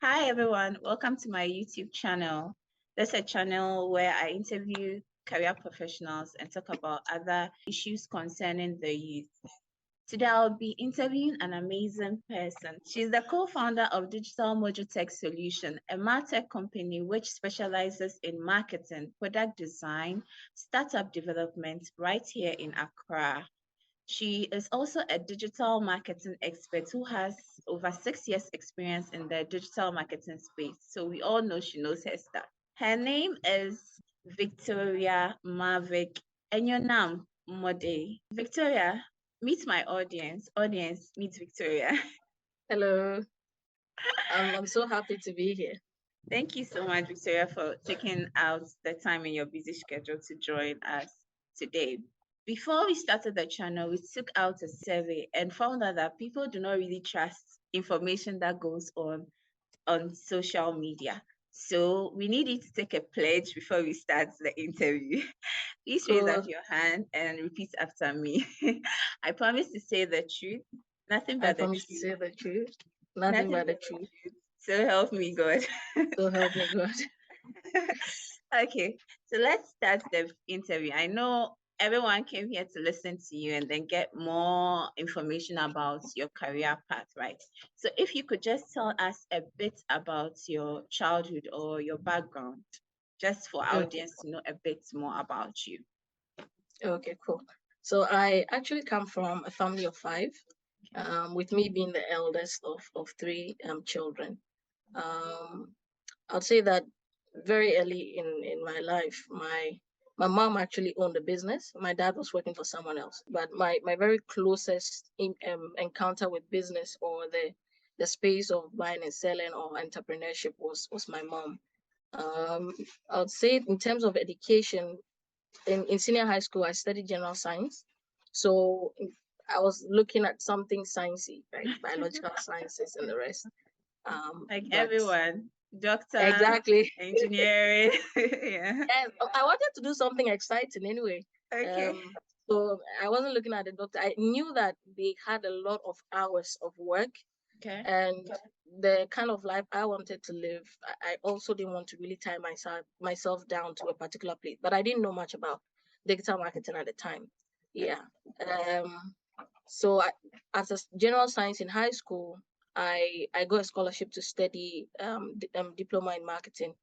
Hi everyone, welcome to my YouTube channel. This is a channel where I interview career professionals and talk about other issues concerning the youth. Today I'll be interviewing an amazing person. She's the co-founder of Digital Mojo Tech Solution, a martech company which specializes in marketing, product design, startup development right here in Accra. She is also a digital marketing expert who has over 6 years experience in the digital marketing space. So we all know she knows her stuff. Her name is Victoria Marverick Enyonam Modey. Victoria, meet my audience. Audience, meet Victoria. Hello, I'm so happy to be here. Thank you so much, Victoria, for taking out the time in your busy schedule to join us today. Before we started the channel, we took out a survey and found out that people do not really trust information that goes on social media. So we need you to take a pledge before we start the interview. Please raise up Cool. your hand and repeat after me. I promise to say the truth, nothing I but the promise to truth, say the truth, nothing nothing but the but the truth. truth. So help me God. So help me God. Okay, so let's start the interview. I know everyone came here to listen to you and then get more information about your career path, right? So if you could just tell us a bit about your childhood or your background, just for our Okay, audience to know a bit more about you. okay, cool. So I actually come from a family of five, Okay. with me being the eldest of three children. Um, I'd say that very early in my life, my mom actually owned a business. My dad was working for someone else. But my very closest encounter with business or the space of buying and selling or entrepreneurship was my mom. Um, I would say in terms of education, in senior high school, I studied general science. So I was looking at something sciencey, right? Biological sciences and the rest. Like But everyone, doctor, exactly. engineering. Yeah. And I wanted to do something exciting anyway. Okay. So I wasn't looking at the doctor. I knew that they had a lot of hours of work, Okay. and the kind of life I wanted to live, I also didn't want to really tie myself down to a particular place. But I didn't know much about digital marketing at the time. Yeah. Um, so as a general science in high school, I got a scholarship to study diploma in marketing.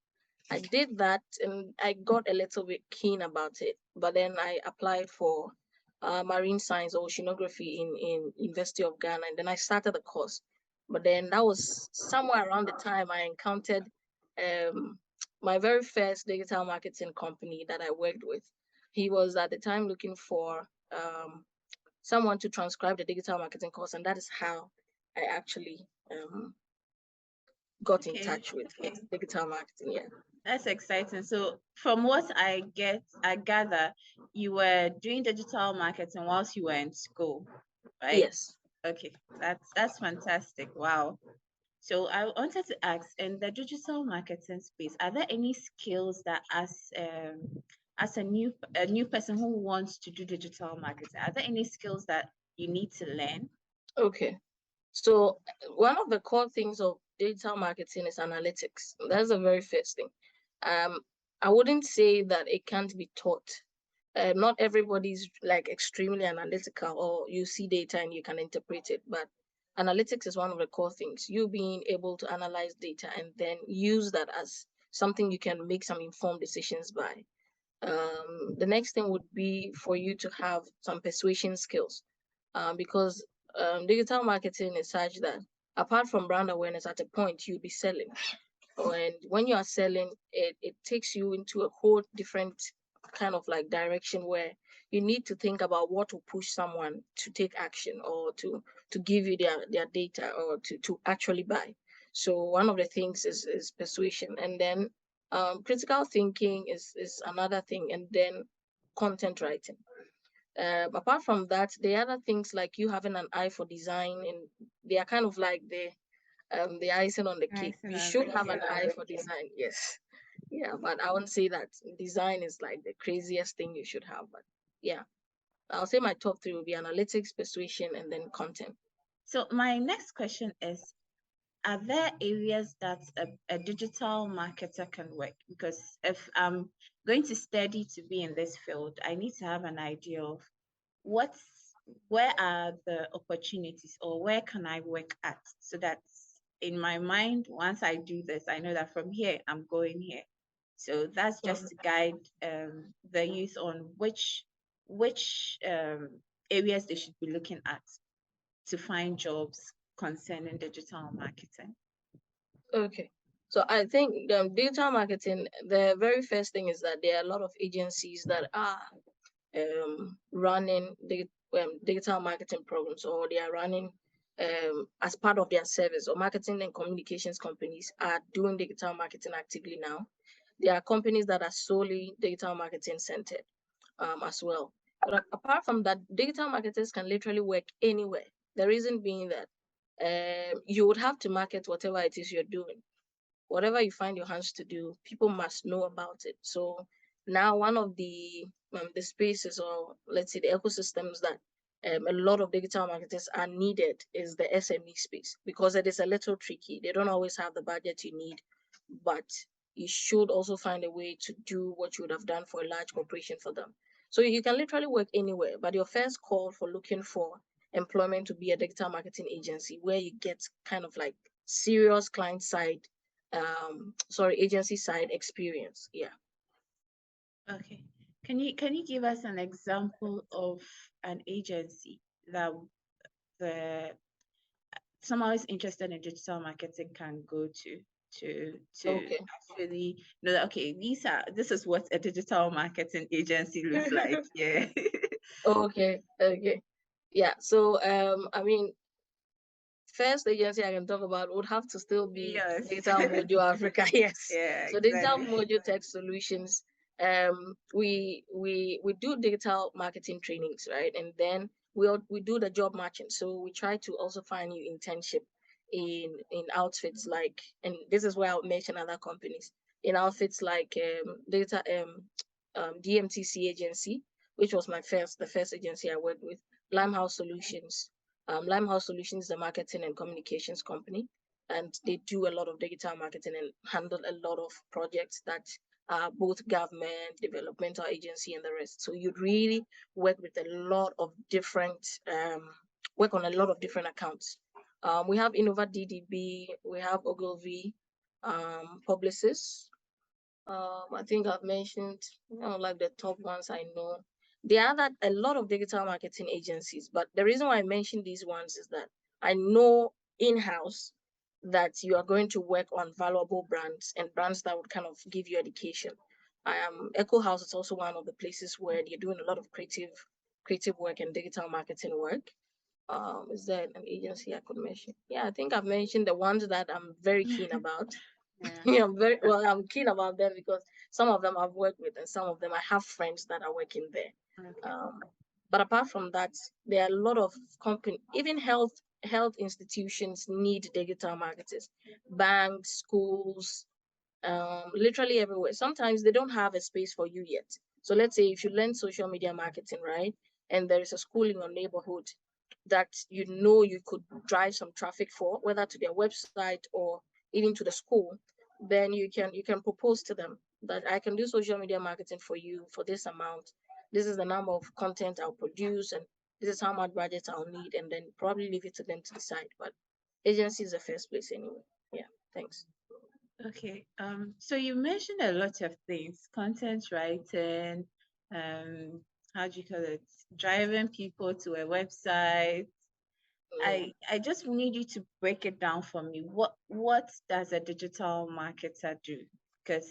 I did that and I got a little bit keen about it, but then I applied for marine science or oceanography in University of Ghana, and then I started the course. But then that was somewhere around the time I encountered um, my very first digital marketing company that I worked with. He was at the time looking for someone to transcribe the digital marketing course, and that is how I actually got in Okay. touch with digital marketing. Yeah. That's exciting. So from what I gather, you were doing digital marketing whilst you were in school, right? Yes. Okay, that's fantastic. Wow. So I wanted to ask, in the digital marketing space, are there any skills that as a new person who wants to do digital marketing, are there any skills that you need to learn? Okay. So one of the core things of digital marketing is analytics. That's the very first thing. Um, I wouldn't say that it can't be taught. Not everybody's like extremely analytical, or you see data and you can interpret it. But analytics is one of the core things. You being able to analyze data and then use that as something you can make some informed decisions by. The next thing would be for you to have some persuasion skills, because digital marketing is such that apart from brand awareness, at a point you'll be selling. And when you are selling, it takes you into a whole different kind of like direction where you need to think about what will push someone to take action or to give you their data or to actually buy. So one of the things is persuasion, and then critical thinking is another thing, and then content writing. Apart from that, the other things like you having an eye for design, and they are kind of like the icing on the cake. Icing You on the should have an cake. eye for design, yes. Yeah, but I wouldn't say that design is like the craziest thing you should have. But yeah, I'll say my top three will be analytics, persuasion, and then content. So my next question is, are there areas that a digital marketer can work? Because if I'm going to study to be in this field, I need to have an idea of what's where are the opportunities, or where can I work at, so that in my mind, once I do this, I know that from here I'm going here. So that's just to guide the youth on which areas they should be looking at to find jobs concerning digital marketing. Okay. So I think digital marketing, the very first thing is that there are a lot of agencies that are running digital marketing programs, or they are running as part of their service, or marketing and communications companies are doing digital marketing actively now. There are companies that are solely digital marketing centered as well. But apart from that, digital marketers can literally work anywhere. The reason being that you would have to market whatever it is you're doing. Whatever you find your hands to do, people must know about it. So now one of the spaces, or let's say the ecosystems that a lot of digital marketers are needed is the SME space, because it is a little tricky. They don't always have the budget you need, but you should also find a way to do what you would have done for a large corporation for them. So you can literally work anywhere, but your first call for looking for employment to be a digital marketing agency where you get kind of like serious client side, agency side experience. Yeah. Okay. Can you give us an example of an agency that the someone who's interested in digital marketing can go to Okay. actually know that, okay, this is what a digital marketing agency looks like. Yeah. Okay. Okay. Yeah. So I mean, first agency I can talk about would have to still be Yes. Digital Mojo Africa. Yes. Yeah, So Digital exactly. Mojo Tech Solutions. We do digital marketing trainings, right? And then we do the job matching. So we try to also find you internship in outfits like, and this is where I'll mention other companies, in outfits like DMTC agency, which was the first agency I worked with. Limehouse Solutions. Limehouse Solutions is a marketing and communications company, and they do a lot of digital marketing and handle a lot of projects that are both government, developmental agency, and the rest. So you'd really work with a lot of different, work on a lot of different accounts. We have Innova DDB, we have Ogilvy, Publicis. I think I've mentioned, like the top ones I know. There are a lot of digital marketing agencies, but the reason why I mention these ones is that I know in-house that you are going to work on valuable brands and brands that would kind of give you education. Echo House is also one of the places where you're doing a lot of creative work and digital marketing work. Is there an agency I could mention? Yeah, I think I've mentioned the ones that I'm very keen about. Yeah. I'm keen about them because some of them I've worked with and some of them I have friends that are working there. Okay. But apart from that, there are a lot of company, even health institutions need digital marketers, banks, schools, literally everywhere. Sometimes they don't have a space for you yet. So let's say if you learn social media marketing, right, and there is a school in your neighborhood that you could drive some traffic for, whether to their website or even to the school, then you can propose to them that I can do social media marketing for you for this amount. This is the number of content I'll produce, and this is how much budget I'll need, and then probably leave it to them to decide. But agency is the first place anyway. Yeah, thanks. Okay. So you mentioned a lot of things: content writing, how do you call it? Driving people to a website. Yeah. I just need you to break it down for me. What does a digital marketer do? Because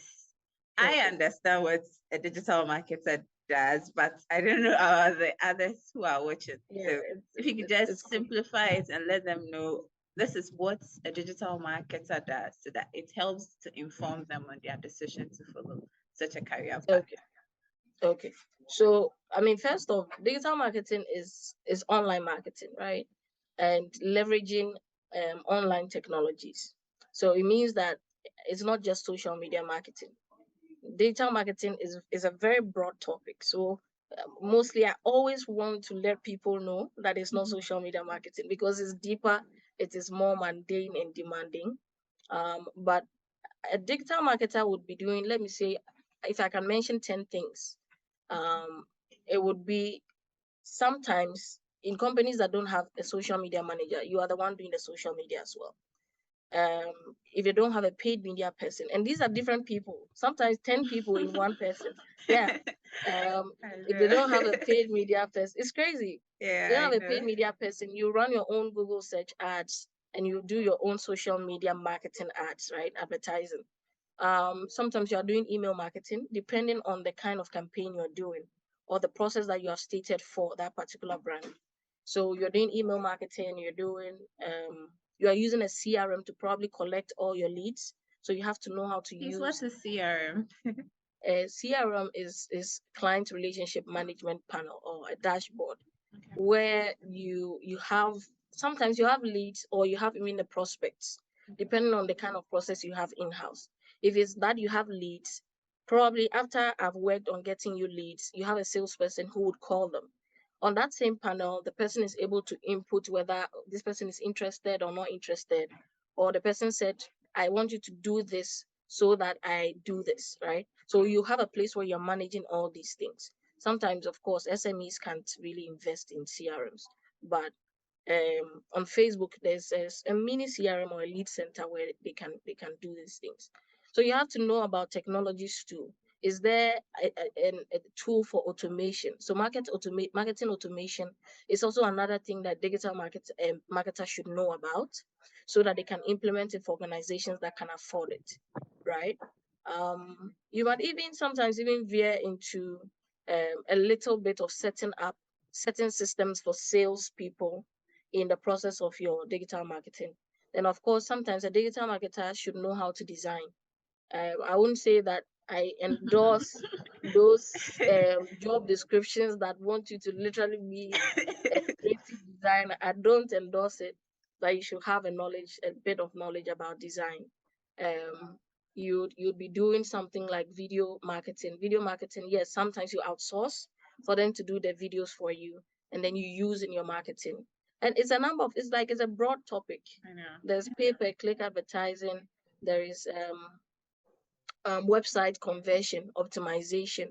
I Okay. understand what a digital marketer does, but I don't know about the others who are watching. Yeah, So if you could it's just cool. simplify it and let them know this is what a digital marketer does, so that it helps to inform them on their decision to follow such a career path. Okay. Okay. So I mean, first off, digital marketing is online marketing, right? And leveraging online technologies. So it means that it's not just social media marketing. Digital marketing is a very broad topic. So mostly I always want to let people know that it's not social media marketing because it's deeper it is more mundane and demanding. But a digital marketer would be doing, let me say, if I can mention 10 things, it would be sometimes in companies that don't have a social media manager, you are the one doing the social media as well. If you don't have a paid media person, and these are different people, sometimes 10 people in one person. Yeah. If they don't have a paid media person, it's crazy. Yeah, You don't have I a paid know. media person, you run your own Google search ads and you do your own social media marketing ads, right? Advertising. Sometimes you are doing email marketing, depending on the kind of campaign you're doing or the process that you have stated for that particular brand. So you're doing email marketing, you are using a CRM to probably collect all your leads. So you have to know how to Please, use. what's a CRM? A CRM is client relationship management panel or a dashboard, Okay. where you have, sometimes you have leads or you have even the prospects, depending on the kind of process you have in-house. If it's that you have leads, probably after I've worked on getting you leads, you have a salesperson who would call them. On that same panel, the person is able to input whether this person is interested or not interested, or the person said, I want you to do this so that I do this, right? So you have a place where you're managing all these things. Sometimes, of course, SMEs can't really invest in CRMs, but on Facebook, there's a mini CRM or a lead center where they can do these things. So you have to know about technologies too. Is there a tool for automation? So marketing automation is also another thing that digital marketers should know about, so that they can implement it for organizations that can afford it, right? You might even sometimes even veer into a little bit of setting up certain systems for salespeople in the process of your digital marketing. Then, of course, sometimes a digital marketer should know how to design. I wouldn't say that I endorse those job descriptions that want you to literally be a creative designer. I don't endorse it, but you should have a bit of knowledge about design. Um, you'd be doing something like video marketing. Video marketing, yes, sometimes you outsource for them to do the videos for you, and then you use in your marketing. And it's a number of, it's a broad topic. I know. There's pay-per-click advertising. There is website conversion optimization.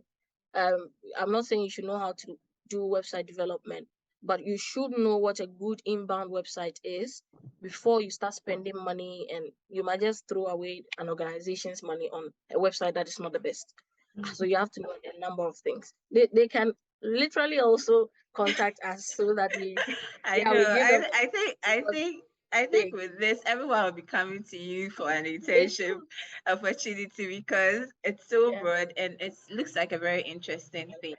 I'm not saying you should know how to do website development, but you should know what a good inbound website is before you start spending money, and you might just throw away an organization's money on a website that is not the best. So you have to know a number of things. They can literally also contact us so that I we know. give them I think big. with this, everyone will be coming to you for an It's internship opportunity because it's so yeah, broad and it looks like a very interesting thing.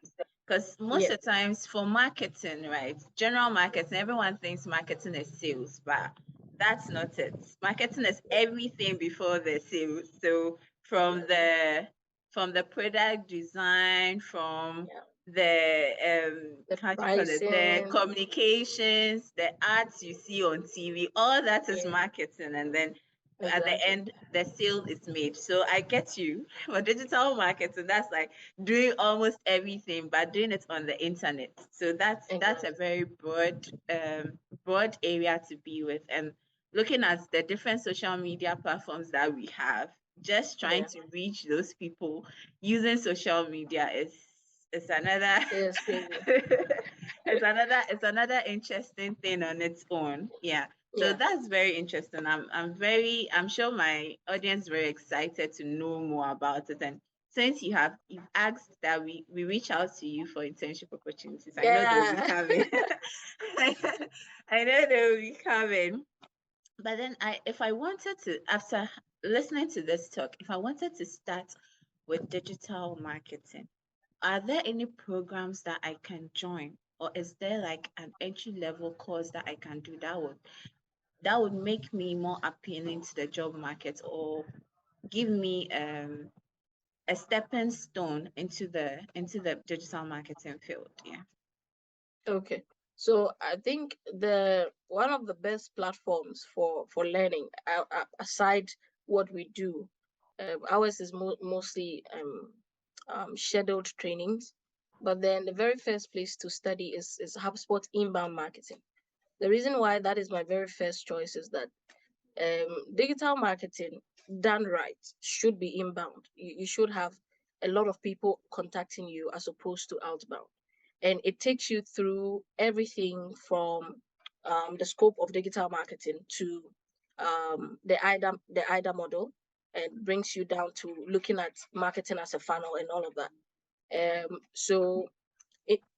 Because most yeah, of the times for marketing, right? General marketing, everyone thinks marketing is sales, but that's not it. Marketing is everything before the sales. So from the product design, from yeah. the The how do you call it, the pricing, communications, the ads you see on TV, all that is yeah, marketing, and then at the exactly. end the sale is made. So I get you. For digital marketing, that's like doing almost everything but doing it on the internet. So that's a Exactly. very broad area to be with. And looking at the different social media platforms that we have, just trying Yeah. to reach those people using social media is another It's crazy. it's another interesting thing on its own. Yeah. So Yeah. that's very interesting. I'm sure my audience is very excited to know more about it. And since you've asked that we reach out to you for internship opportunities, I know they'll be Yeah. coming. I know they'll be coming. But then if I wanted to, after listening to this talk, if I wanted to start with digital marketing, are there any programs that I can join? Or is there like an entry level course that I can do that would make me more appealing to the job market or give me a stepping stone into the digital marketing field? Yeah. Okay. So I think the one of the best platforms for learning, aside what we do, ours is mostly scheduled trainings. But then the very first place to study is HubSpot inbound marketing. The reason why that is my very first choice is that digital marketing done right should be inbound. You should have a lot of people contacting you as opposed to outbound. And it takes you through everything from the scope of digital marketing to the IDA model, and brings you down to looking at marketing as a funnel and all of that. So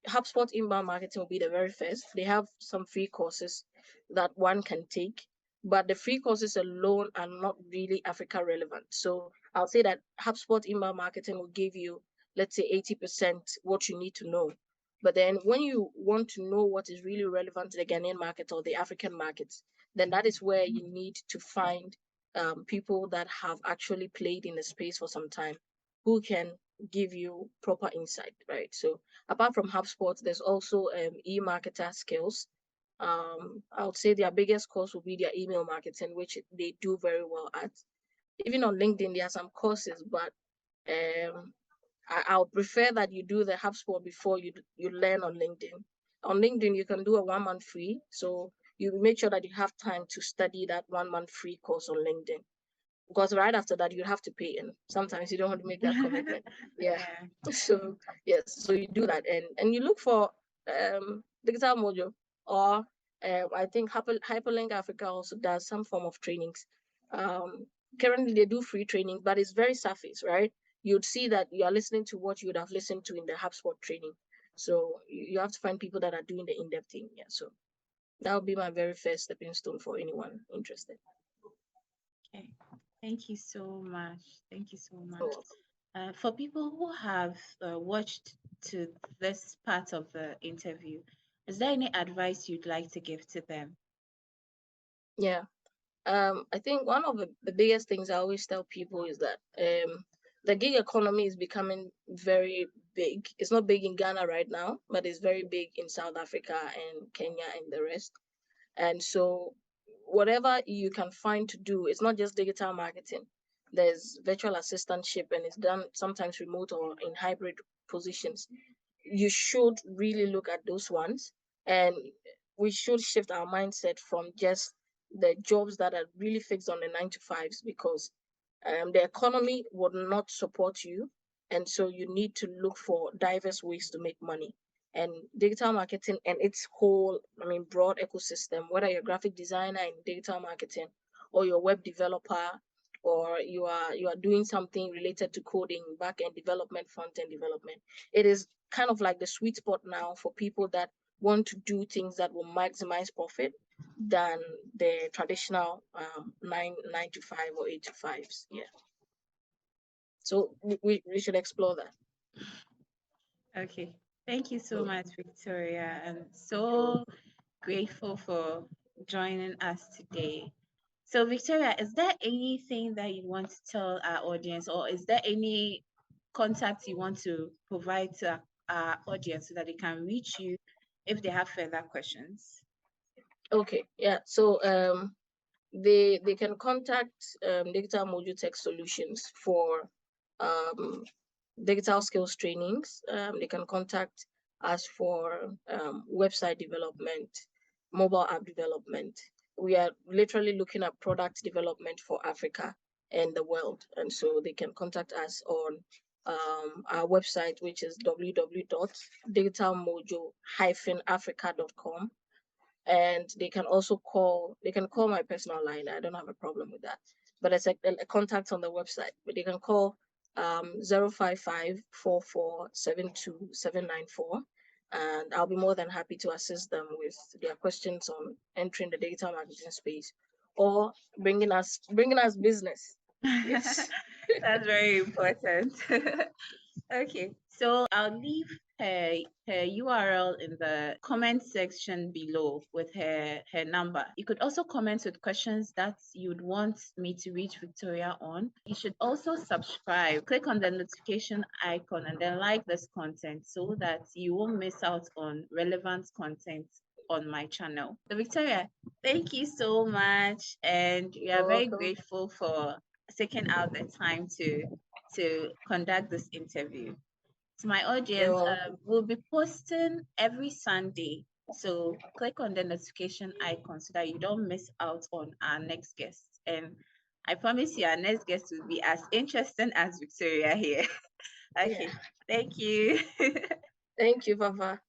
HubSpot inbound marketing will be the very first. They have some free courses that one can take, but the free courses alone are not really Africa relevant. So I'll say that HubSpot inbound marketing will give you, let's say, 80% what you need to know. But then when you want to know what is really relevant to the Ghanaian market or the African markets, then that is where you need to find people that have actually played in the space for some time, who can give you proper insight, right? So apart from HubSpot, there's also e-marketer skills. I would say their biggest course will be their email marketing, which they do very well at. Even on LinkedIn, there are some courses, but I would prefer that you do the HubSpot before you learn on LinkedIn. On LinkedIn, you can do a 1 month free, so you make sure that you have time to study that 1 month free course on LinkedIn, because right after that you have to pay, and sometimes you don't want to make that commitment. Yeah. So yes, so you do that, and you look for digital mojo, or I think Hyperlink Africa also does some form of trainings. Currently they do free training, but it's very surface, right? You'd see that you are listening to what you would have listened to in the HubSpot training. So you have to find people that are doing the in-depth thing. Yeah, so that would be my very first stepping stone for anyone interested. Okay. Thank you so much. Thank you so much. Oh, For people who have watched to this part of the interview, is there any advice you'd like to give to them? yeah. I think one of the biggest things I always tell people is that the gig economy is becoming very big. It's not big in Ghana right now, but it's very big in South Africa and Kenya and the rest. And so whatever you can find to do, it's not just digital marketing. There's virtual assistantship, and it's done sometimes remote or in hybrid positions. You should really look at those ones, and we should shift our mindset from just the jobs that are really fixed on the 9 to 5s, because the economy would not support you, and so you need to look for diverse ways to make money. And digital marketing and its whole, broad ecosystem, whether you're a graphic designer in digital marketing, or you're a web developer, or you are doing something related to coding, back-end development, front-end development, it is kind of like the sweet spot now for people that want to do things that will maximize profit than the traditional 9 to 5 or 8 to 5s. Yeah. So we should explore that. Okay. Thank you so much, Victoria. I'm so grateful for joining us today. So, Victoria, is there anything that you want to tell our audience, or is there any contact you want to provide to our audience so that they can reach you if they have further questions? Okay, yeah. So they can contact Digital Mojo Tech Solutions for digital skills trainings. They can contact us for website development, mobile app development. We are literally looking at product development for Africa and the world, and so they can contact us on our website, which is www.digitalmojo-africa.com. And they can call my personal line. I don't have a problem with that, but it's a contact on the website. But they can call 055-4472-794, and I'll be more than happy to assist them with their questions on entering the digital marketing space, or bringing us business. Yes. That's very important. Okay, so I'll leave her URL in the comment section below with her number. You could also comment with questions that you'd want me to reach Victoria on. You should also subscribe. Click on the notification icon and then like this content so that you won't miss out on relevant content on my channel. So Victoria, thank you so much, and we are very grateful for taking out the time to conduct this interview. To my audience, we'll be posting every Sunday So click on the notification icon so that you don't miss out on our next guest. And I promise you, our next guest will be as interesting as Victoria here. Okay, Yeah. thank you. Thank you, Papa.